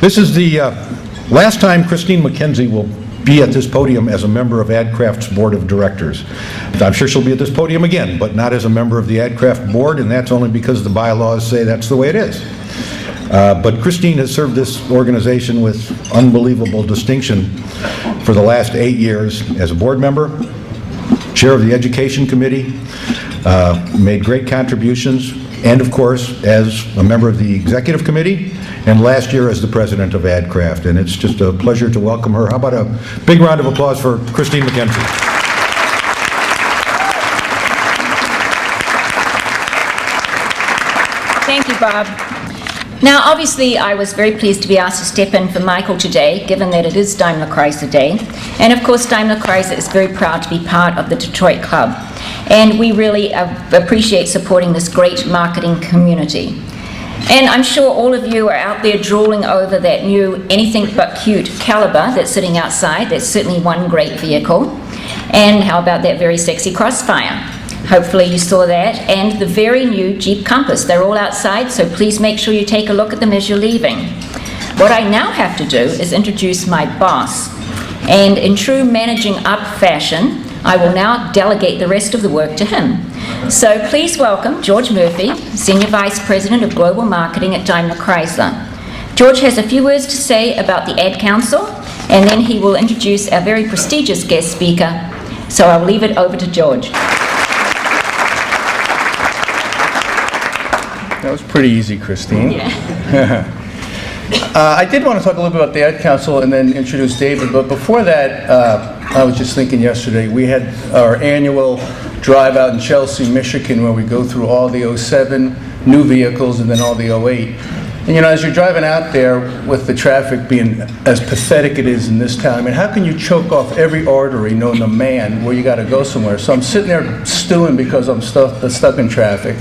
This is the last time Christine McKenzie will be at this podium as a member of AdCraft's Board of Directors. I'm sure she'll be at this podium again, but not as a member of the AdCraft Board, and that's only because the bylaws say that's the way it is. But Christine has served this organization with unbelievable distinction for the last 8 years as a board member, chair of the Education Committee, made great contributions, and of course as a member of the Executive Committee, and last year as the president of AdCraft. And it's just a pleasure to welcome her. How about a big round of applause for Christine McKenzie? Thank you, Bob. Now, obviously, I was very pleased to be asked to step in for Michael today, given that it is Daimler Chrysler Day. And of course, Daimler Chrysler is very proud to be part of the Detroit Club. And we really appreciate supporting this great marketing community. And I'm sure all of you are out there drooling over that new anything but cute Caliber that's sitting outside. That's certainly one great vehicle. And how about that very sexy Crossfire? Hopefully you saw that. And the very new Jeep Compass. They're all outside, so please make sure you take a look at them as you're leaving. What I now have to do is introduce my boss. And in true managing up fashion, I will now delegate the rest of the work to him. So please welcome George Murphy, Senior Vice President of Global Marketing at Daimler Chrysler. George has a few words to say about the Ad Council, and then he will introduce our very prestigious guest speaker. So I'll leave it over to George. That was pretty easy, Christine. Yeah. I did want to talk a little bit about the Ad Council and then introduce David, but before that, I was just thinking yesterday, we had our annual drive out in Chelsea, Michigan, where we go through all the 07 new vehicles and then all the 08. And you know, as you're driving out there with the traffic being as pathetic it is in this town, I mean, how can you choke off every artery known to man where you got to go somewhere? So I'm sitting there stewing because I'm stuck in traffic.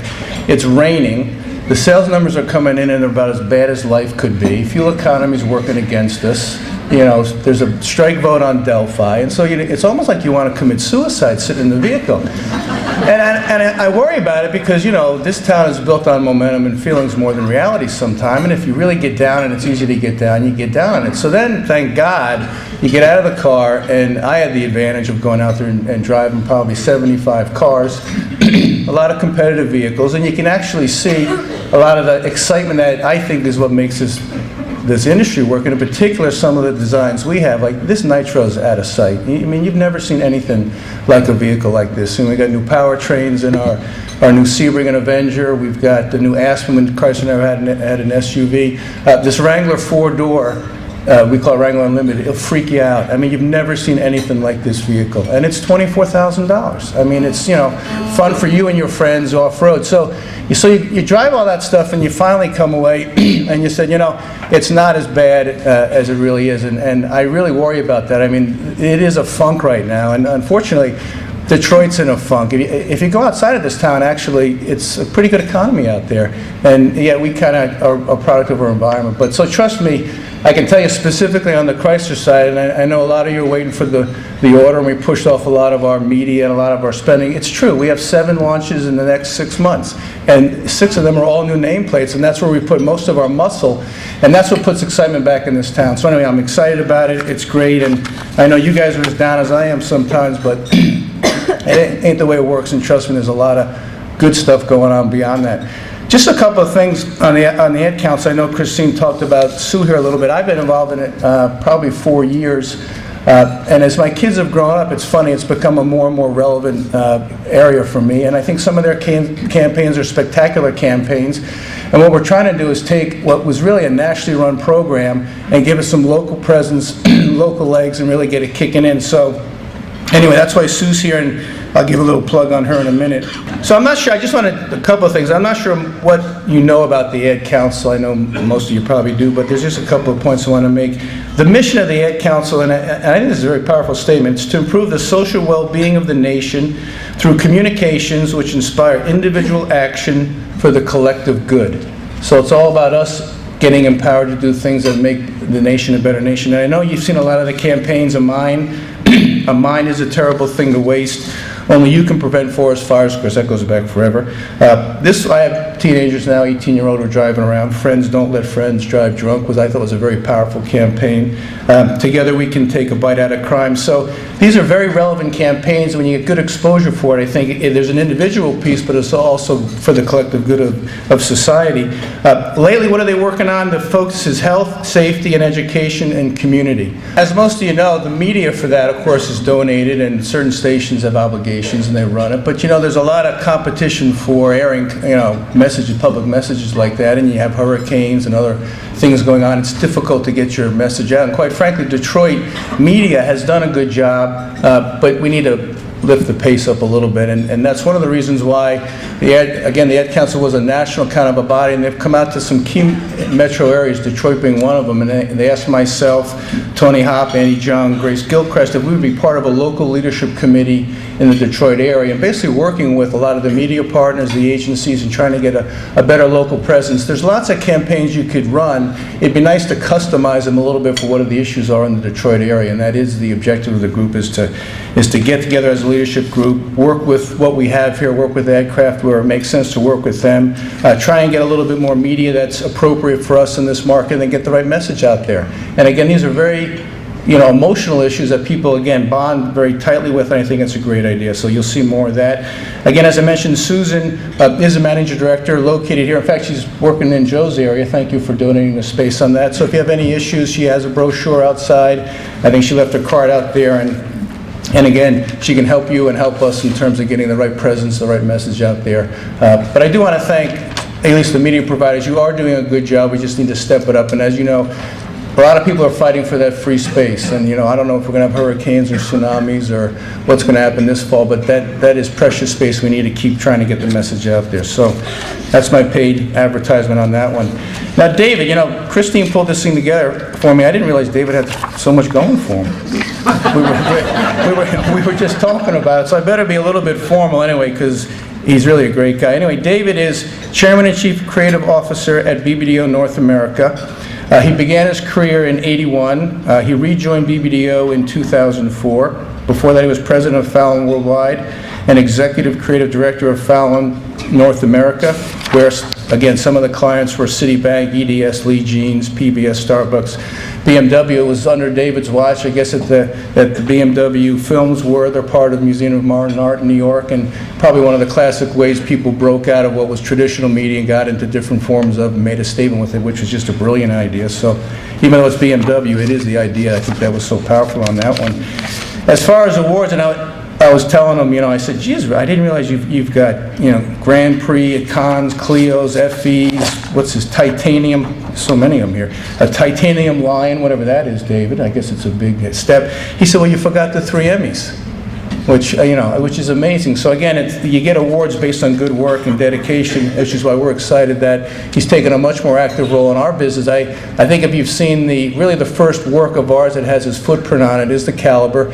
It's raining. The sales numbers are coming in and they're about as bad as life could be. Fuel economy is working against us. You know, there's a strike vote on Delphi, and so it's almost like you want to commit suicide sitting in the vehicle. And I worry about it because, you know, this town is built on momentum and feelings more than reality sometime, and if you really get down, and it's easy to get down, you get down on it. So then, thank God, you get out of the car, and I had the advantage of going out there and driving probably 75 cars, a lot of competitive vehicles, and you can actually see a lot of the excitement that I think is what makes this industry work, and in particular some of the designs we have. Like this Nitro's out of sight. I mean, you've never seen anything like a vehicle like this. And we got new powertrains in our new Sebring and Avenger. We've got the new Aspen when Chrysler never had an SUV. This Wrangler 4-door, we call it Wrangler Unlimited. It'll freak you out. I mean, you've never seen anything like this vehicle, and it's $24,000. I mean, it's, you know, fun for you and your friends off-road. So you drive all that stuff, and you finally come away, and you said, you know, it's not as bad as it really is, and I really worry about that. I mean, it is a funk right now, and unfortunately, Detroit's in a funk. If you go outside of this town, actually, it's a pretty good economy out there, and yeah, we kind of are a product of our environment. But so trust me, I can tell you specifically on the Chrysler side, and I know a lot of you are waiting for the order, and we pushed off a lot of our media and a lot of our spending. It's true, we have 7 launches in the next 6 months, and 6 of them are all new nameplates, and that's where we put most of our muscle, and that's what puts excitement back in this town. So anyway, I'm excited about it, it's great, and I know you guys are as down as I am sometimes, but it ain't the way it works, and trust me, there's a lot of good stuff going on beyond that. Just a couple of things on the Ad Council. I know Christine talked about Sue here a little bit. I've been involved in it probably 4 years. And as my kids have grown up, it's funny, it's become a more and more relevant area for me. And I think some of their campaigns are spectacular campaigns. And what we're trying to do is take what was really a nationally run program and give it some local presence, local legs, and really get it kicking in. So anyway, that's why Sue's here, and I'll give a little plug on her in a minute. So I'm not sure, I just wanted a couple of things. I'm not sure what you know about the Ad Council. I know most of you probably do, but there's just a couple of points I want to make. The mission of the Ad Council, and I think this is a very powerful statement, is to improve the social well-being of the nation through communications which inspire individual action for the collective good. So it's all about us getting empowered to do things that make the nation a better nation. And I know you've seen a lot of the campaigns of mine. A mine is a terrible thing to waste. Only you can prevent forest fires, of course, that goes back forever. I have teenagers now, 18-year-old, who are driving around. Friends Don't Let Friends Drive Drunk, was I thought was a very powerful campaign. Together We Can Take a Bite Out of Crime. So these are very relevant campaigns. When you get good exposure for it, I think there's an individual piece, but it's also for the collective good of society. Lately, what are they working on? The focus is health, safety, and education, and community. As most of you know, the media for that, of course, is donated, and certain stations have obligations and they run it. But there's a lot of competition for airing, messages, public messages like that, and you have hurricanes and other things going on. It's difficult to get your message out. And quite frankly, Detroit media has done a good job, but we need to lift the pace up a little bit, and that's one of the reasons why the Ad Council was a national kind of a body, and they've come out to some key metro areas, Detroit being one of them, and they asked myself, Tony Hopp, Andy John, Grace Gilchrist, if we would be part of a local leadership committee in the Detroit area, and basically working with a lot of the media partners, the agencies, and trying to get a better local presence. There's lots of campaigns you could run. It'd be nice to customize them a little bit for what the issues are in the Detroit area, and that is the objective of the group, is to get together as a leadership group, work with what we have here, work with AdCraft where it makes sense to work with them, try and get a little bit more media that's appropriate for us in this market, and get the right message out there. And again, these are very emotional issues that people, again, bond very tightly with, and I think it's a great idea. So you'll see more of that. Again, as I mentioned, Susan is a manager director located here. In fact, she's working in Joe's area. Thank you for donating the space on that. So if you have any issues, she has a brochure outside. I think she left her card out there, and again, she can help you and help us in terms of getting the right presence, the right message out there. But I do want to thank, at least the media providers. You are doing a good job. We just need to step it up. And as you know, a lot of people are fighting for that free space, and I don't know if we're going to have hurricanes or tsunamis or what's going to happen this fall, but that is precious space. We need to keep trying to get the message out there. So that's my paid advertisement on that one. Now, David, Christine pulled this thing together for me. I didn't realize David had so much going for him. We were just talking about it, so I better be a little bit formal anyway, because he's really a great guy. Anyway, David is Chairman and Chief Creative Officer at BBDO North America. He began his career in '81. He rejoined BBDO in 2004. Before that, he was president of Fallon Worldwide and executive creative director of Fallon North America, where, again, some of the clients were Citibank, EDS, Lee Jeans, PBS, Starbucks, BMW. Was under David's watch, I guess, at the BMW films were. They're part of the Museum of Modern Art in New York, and probably one of the classic ways people broke out of what was traditional media and got into different forms of and made a statement with it, which was just a brilliant idea. So even though it's BMW, it is the idea. I think that was so powerful on that one. As far as awards, and I was telling him, I said, geez, I didn't realize you've got, Grand Prix, Cons, Clios, FEs, what's this, Titanium, so many of them here. A Titanium Lion, whatever that is, David. I guess it's a big step. He said, well, you forgot the 3 Emmys, which is amazing. So again, you get awards based on good work and dedication, which is why we're excited that he's taken a much more active role in our business. I think if you've seen really the first work of ours that has his footprint on it is the Caliber.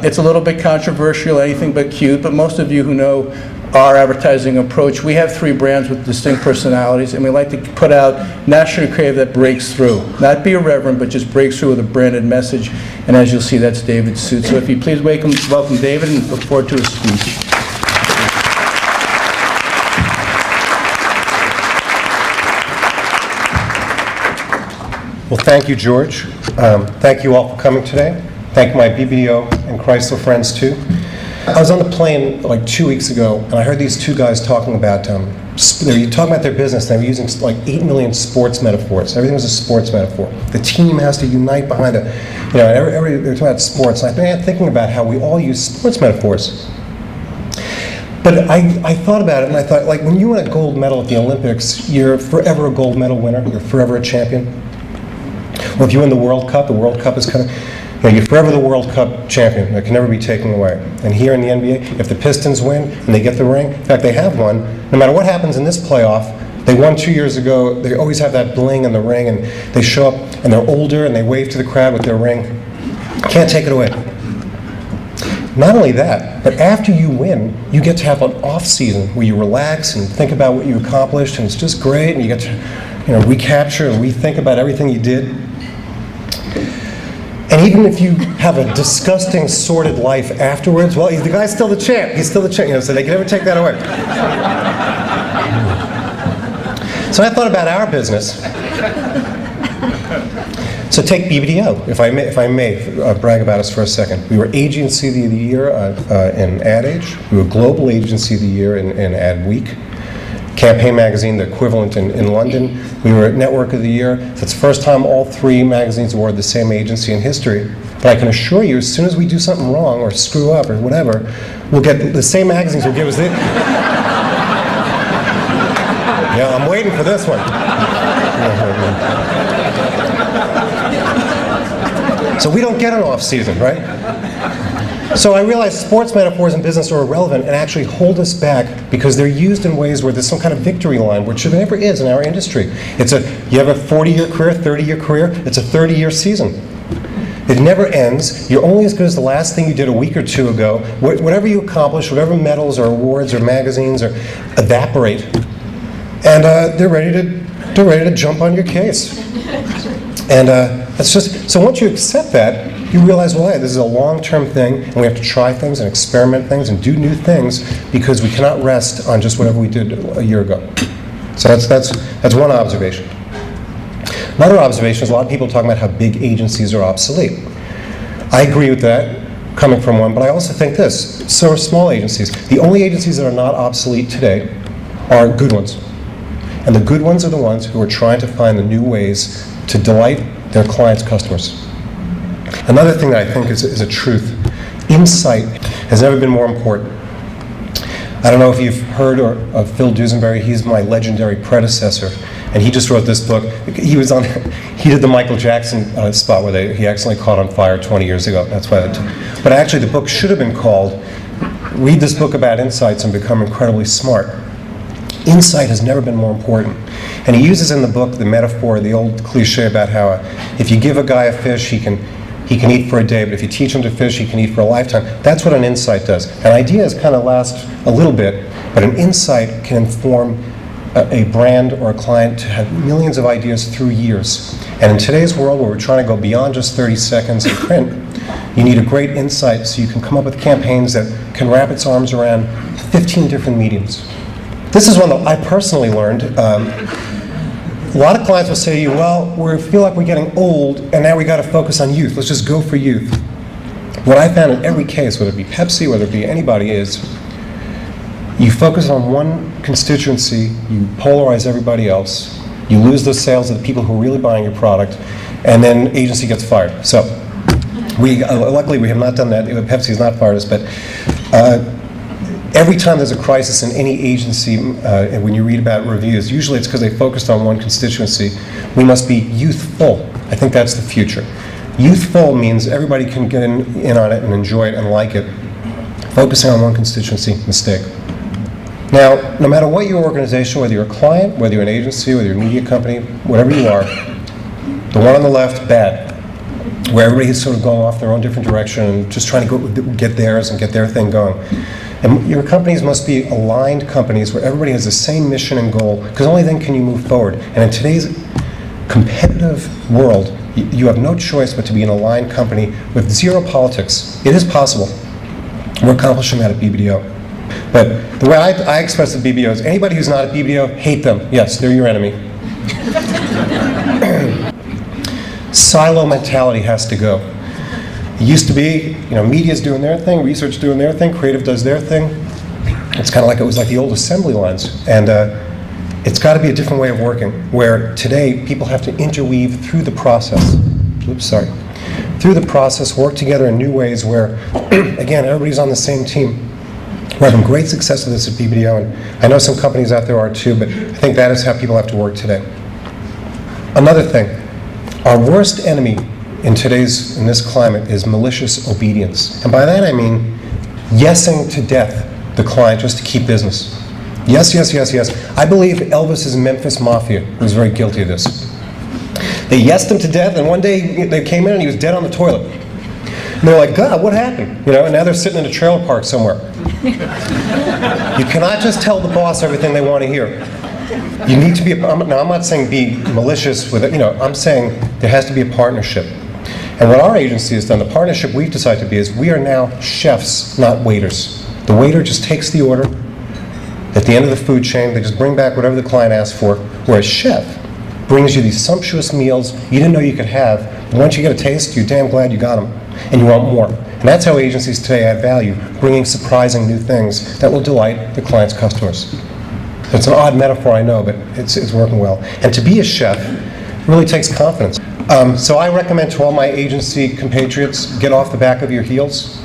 It's a little bit controversial, anything but cute, but most of you who know our advertising approach, we have 3 brands with distinct personalities, and we like to put out national creative that breaks through. Not be irreverent, but just breaks through with a branded message. And as you'll see, that's David's suit. So if you please welcome David, and look forward to his speech. Well, thank you, George. Thank you all for coming today. Thank my BBDO and Chrysler friends, too. I was on the plane like 2 weeks ago, and I heard these 2 guys talking about, they were talking about their business, and they were using like 8 million sports metaphors. Everything was a sports metaphor. The team has to unite behind it. They're talking about sports. And I've been thinking about how we all use sports metaphors. But I thought about it, and I thought, like, when you win a gold medal at the Olympics, you're forever a gold medal winner. You're forever a champion. Or if you win the World Cup is kind of, you're forever the World Cup champion. It can never be taken away. And here in the NBA, if the Pistons win and they get the ring, in fact, they have one, no matter what happens in this playoff, they won 2 years ago, they always have that bling in the ring, and they show up, and they're older, and they wave to the crowd with their ring. Can't take it away. Not only that, but after you win, you get to have an off season where you relax and think about what you accomplished, and it's just great, and you get to recapture and rethink about everything you did. And even if you have a disgusting, sordid life afterwards, well, the guy's still the champ. He's still the champ, so they can never take that away. So I thought about our business. So take BBDO, if I may brag about us for a second. We were Agency of the Year in Ad Age. We were Global Agency of the Year in Ad Week. Campaign Magazine, the equivalent in London. We were Network of the Year. So it's the first time all three magazines award the same agency in history. But I can assure you, as soon as we do something wrong or screw up or whatever, we'll get the same magazines will give us the... Yeah, I'm waiting for this one. So we don't get an off season, right? So I realized sports metaphors in business are irrelevant and actually hold us back because they're used in ways where there's some kind of victory line, which there never is in our industry. You have a 40-year career, 30-year career, it's a 30-year season. It never ends. You're only as good as the last thing you did a week or two ago. Whatever you accomplish, whatever medals or awards or magazines evaporate, and they're ready to jump on your case. And it's just, so once you accept that, you realize, well, hey, this is a long-term thing, and we have to try things and experiment things and do new things because we cannot rest on just whatever we did a year ago. So that's one observation. Another observation is a lot of people talking about how big agencies are obsolete. I agree with that, coming from one, but I also think this, so are small agencies. The only agencies that are not obsolete today are good ones. And the good ones are the ones who are trying to find the new ways to delight their clients' customers. Another thing that I think is a truth, insight has never been more important. I don't know if you've heard of Phil Duesenberry. He's my legendary predecessor, and he just wrote this book. He did the Michael Jackson spot where he accidentally caught on fire 20 years ago. That's why. But actually, the book should have been called "Read This Book About Insights and Become Incredibly Smart." Insight has never been more important. And he uses in the book the metaphor, the old cliche about how if you give a guy a fish, he can eat for a day, but if you teach him to fish, he can eat for a lifetime. That's what an insight does. An idea kind of lasts a little bit, but an insight can inform a brand or a client to have millions of ideas through years. And in today's world where we're trying to go beyond just 30 seconds in print, you need a great insight so you can come up with campaigns that can wrap its arms around 15 different mediums. This is one that I personally learned. A lot of clients will say to you, well, we feel like we're getting old and now we got to focus on youth. Let's just go for youth. What I found in every case, whether it be Pepsi, whether it be anybody, is you focus on one constituency, you polarize everybody else, you lose those sales of the people who are really buying your product, and then agency gets fired. So luckily we have not done that. Pepsi has not fired us, but every time there's a crisis in any agency, and when you read about reviews, usually it's because they focused on one constituency. We must be youthful. I think that's the future. Youthful means everybody can get in on it and enjoy it and like it. Focusing on one constituency, mistake. Now, no matter what your organization, whether you're a client, whether you're an agency, whether you're a media company, whatever you are, the one on the left, bad. Where everybody's sort of going off their own different direction and just trying to get theirs and get their thing going. And your companies must be aligned companies where everybody has the same mission and goal, because only then can you move forward. And in today's competitive world, you have no choice but to be an aligned company with zero politics. It is possible. We're accomplishing that at BBDO. But the way I express the BBDO is anybody who's not at BBDO, hate them. Yes, they're your enemy. Silo mentality has to go. It used to be, media's doing their thing, research doing their thing, creative does their thing. It's kind of like it was like the old assembly lines. And it's got to be a different way of working, where today people have to interweave through the process. Through the process, work together in new ways where, again, everybody's on the same team. We're having great success with this at BBDO, and I know some companies out there are too, but I think that is how people have to work today. Another thing, our worst enemy in this climate is malicious obedience. And by that I mean yesing to death the client just to keep business. Yes, yes, yes, yes. I believe Elvis's Memphis Mafia was very guilty of this. They yesed him to death, and one day they came in and he was dead on the toilet. And they're like, God, what happened? And now they're sitting in a trailer park somewhere. You cannot just tell the boss everything they want to hear. You need to be, now I'm not saying be malicious with it, I'm saying there has to be a partnership. And what our agency has done, the partnership we've decided to be, is we are now chefs, not waiters. The waiter just takes the order. At the end of the food chain, they just bring back whatever the client asks for, whereas chef brings you these sumptuous meals you didn't know you could have. And once you get a taste, you're damn glad you got them, and you want more. And that's how agencies today add value, bringing surprising new things that will delight the client's customers. It's an odd metaphor, I know, but it's working well. And to be a chef really takes confidence. So I recommend to all my agency compatriots, get off the back of your heels.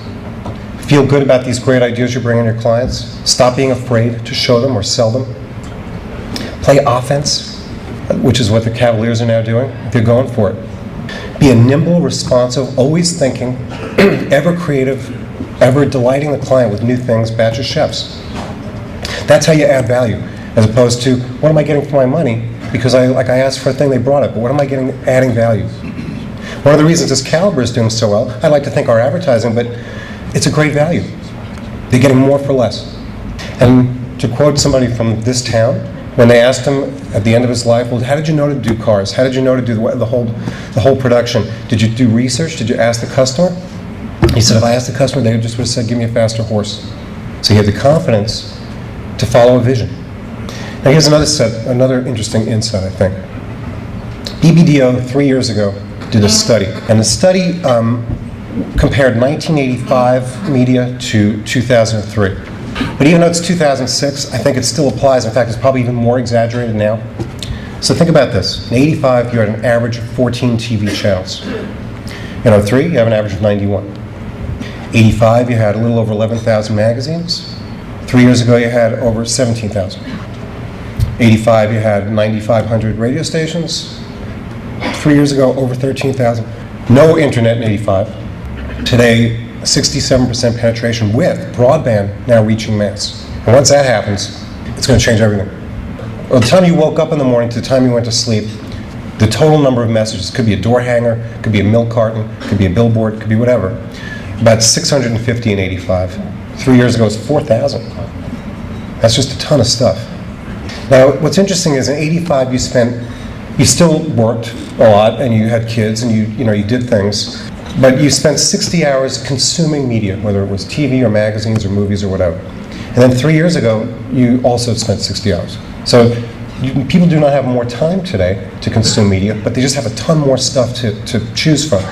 Feel good about these great ideas you're bringing your clients. Stop being afraid to show them or sell them. Play offense, which is what the Cavaliers are now doing. They're going for it. Be a nimble, responsive, always thinking, ever creative, ever delighting the client with new things, batch of chefs. That's how you add value, as opposed to, what am I getting for my money? Because I asked for a thing, they brought it, but what am I getting, adding value? One of the reasons this Caliber is doing so well, I like to think our advertising, but it's a great value. They're getting more for less. And to quote somebody from this town, when they asked him at the end of his life, well, how did you know to do cars? How did you know to do the whole production? Did you do research? Did you ask the customer? He said, if I asked the customer, they just would have said, give me a faster horse. So he had the confidence to follow a vision. Now here's another interesting insight, I think. BBDO 3 years ago did a study, and the study compared 1985 media to 2003. But even though it's 2006, I think it still applies. In fact, it's probably even more exaggerated now. So think about this. In 85, you had an average of 14 TV channels. In 03, you have an average of 91. 85, you had a little over 11,000 magazines. 3 years ago, you had over 17,000. 85, you had 9,500 radio stations. 3 years ago, over 13,000. No internet in 85. Today, 67% penetration with broadband now reaching mass. And once that happens, it's going to change everything. From the time you woke up in the morning to the time you went to sleep, the total number of messages, could be a door hanger, could be a milk carton, could be a billboard, could be whatever, about 650 in 85. 3 years ago, it was 4,000. That's just a ton of stuff. Now, what's interesting is in 85, you still worked a lot, and you had kids, and you did things, but you spent 60 hours consuming media, whether it was TV or magazines or movies or whatever. And then 3 years ago, you also spent 60 hours. So people do not have more time today to consume media, but they just have a ton more stuff to choose from.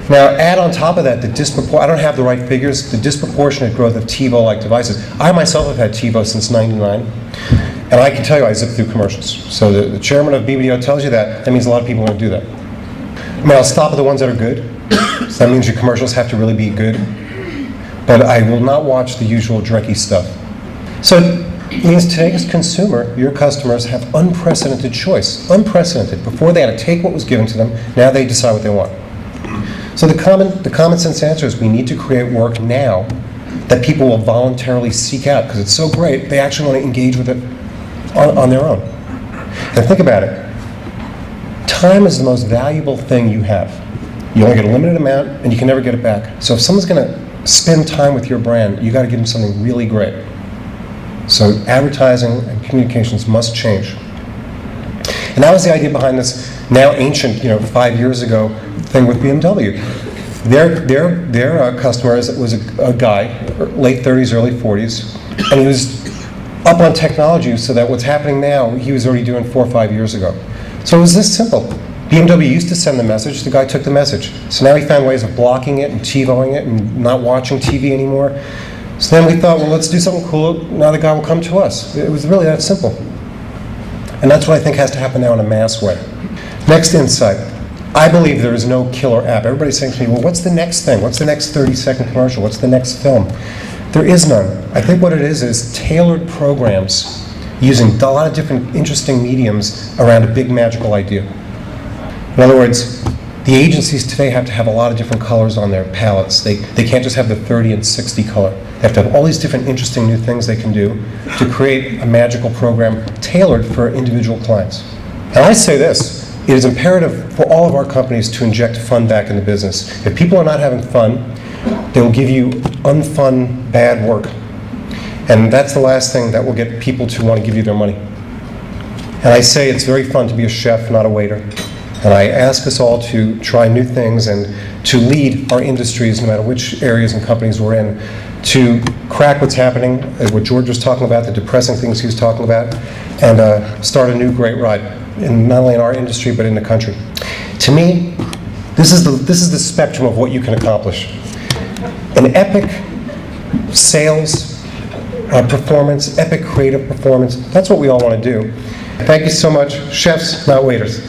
Now, add on top of that I don't have the right figures, the disproportionate growth of TiVo-like devices. I myself have had TiVo since '99, and I can tell you I zip through commercials. So the chairman of BBDO tells you that means a lot of people are going to do that. I mean, I'll stop at the ones that are good. So that means your commercials have to really be good. But I will not watch the usual drecky stuff. So it means today's consumer, your customers, have unprecedented choice. Unprecedented. Before they had to take what was given to them, now they decide what they want. So the common sense answer is we need to create work now that people will voluntarily seek out because it's so great, they actually want to engage with it on their own. And think about it. Time is the most valuable thing you have. You only get a limited amount, and you can never get it back. So if someone's going to spend time with your brand, you got to give them something really great. So advertising and communications must change. And that was the idea behind this now ancient, 5 years ago thing with BMW. Their customer was a guy, late 30s, early 40s, and he was up on technology so that what's happening now, he was already doing 4 or 5 years ago. So it was this simple. BMW used to send the message, the guy took the message. So now he found ways of blocking it and TiVoing it and not watching TV anymore. So then we thought, well, let's do something cool. Now the guy will come to us. It was really that simple. And that's what I think has to happen now in a mass way. Next insight. I believe there is no killer app. Everybody's saying to me, well, what's the next thing? What's the next 30-second commercial? What's the next film? There is none. I think what it is tailored programs using a lot of different interesting mediums around a big magical idea. In other words, the agencies today have to have a lot of different colors on their palettes. They can't just have the 30 and 60 color. They have to have all these different interesting new things they can do to create a magical program tailored for individual clients. And I say this, it is imperative for all of our companies to inject fun back in the business. If people are not having fun, they will give you unfun, bad work. And that's the last thing that will get people to want to give you their money. And I say it's very fun to be a chef, not a waiter. And I ask us all to try new things and to lead our industries, no matter which areas and companies we're in, to crack what's happening, what George was talking about, the depressing things he was talking about, and start a new great ride, not only in our industry, but in the country. To me, this is the spectrum of what you can accomplish. An epic sales performance, epic creative performance, that's what we all want to do. Thank you so much. Chefs, not waiters.